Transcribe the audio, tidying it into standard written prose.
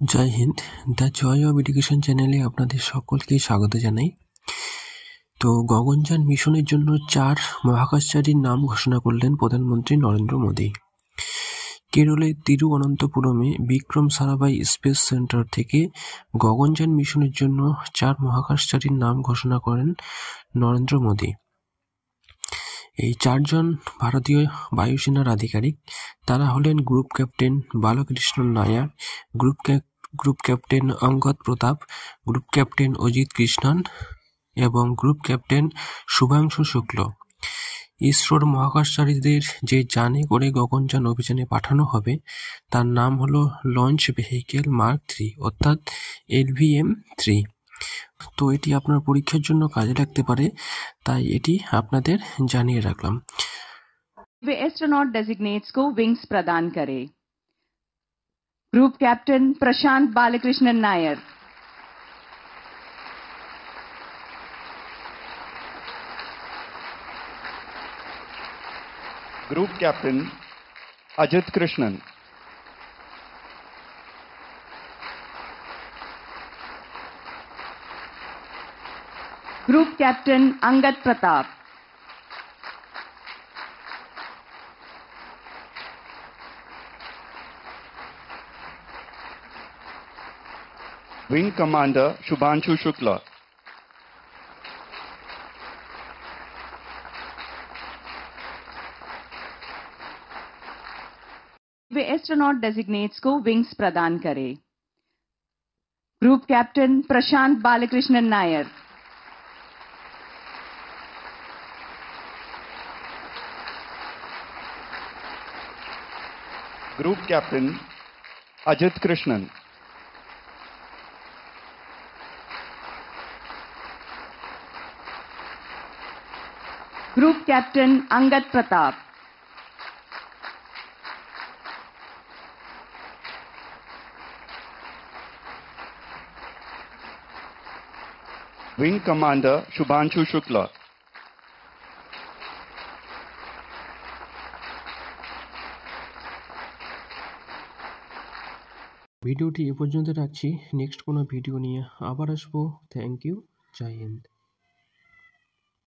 Joy Hind. The joy of education চ্যানেলে আপনাদের সকলকে স্বাগত জানাই। তো গগনযান মিশনের জন্য 4 মহাকাশচারীর নাম ঘোষণা করলেন প্রধানমন্ত্রী নরেন্দ্র মোদী। কেরলের তিরুঅনন্তপুরমে বিক্রম সারাভাই স্পেস সেন্টার থেকে গগনযান মিশনের জন্য 4 মহাকাশচারীর নাম ঘোষণা করেন নরেন্দ্র মোদী। এই 4 জন ভারতীয় বায়ুসেনার আধিকারিক। তারা হলেন group captain Balakrishna Nair, group captain Angad Pratap, group captain Ajit Krishnan এবং গ্রুপ ক্যাপ্টেন শুভাংশু শুক্ল। ইসরোর মহাকাশচারীদের যে যানে করে গগনযান অভিযানে পাঠানো হবে তার নাম হলো লঞ্চ ভেহিকেল মার্ক 3 অর্থাৎ LVM-3। তো এটি আপনার পরীক্ষার জন্য কাজে লাগতে পারে, তাই এটি আপনাদের জানিয়ে রাখলাম। वे एस्ट्रोनॉट डेजिग्नेट्स को विंग्स प्रदान करें। Group captain Prashant Balakrishnan Nair, group captain Ajit Krishnan, group captain Angad Pratap, wing commander Shubhanshu Shukla, वे एस्ट्रोनॉट डेजिग्नेट्स को विंग्स प्रदान करें। Group captain Prashant Balakrishnan Nair, group captain Ajit Krishnan, group captain Angad Pratap, wing commander Shubhanshu Shukla. ভিডিওটি এ পর্যন্ত রাখছি। নেক্সট কোনো ভিডিও নিয়ে আবার আসবো। Thank you. জয় হিন্দ।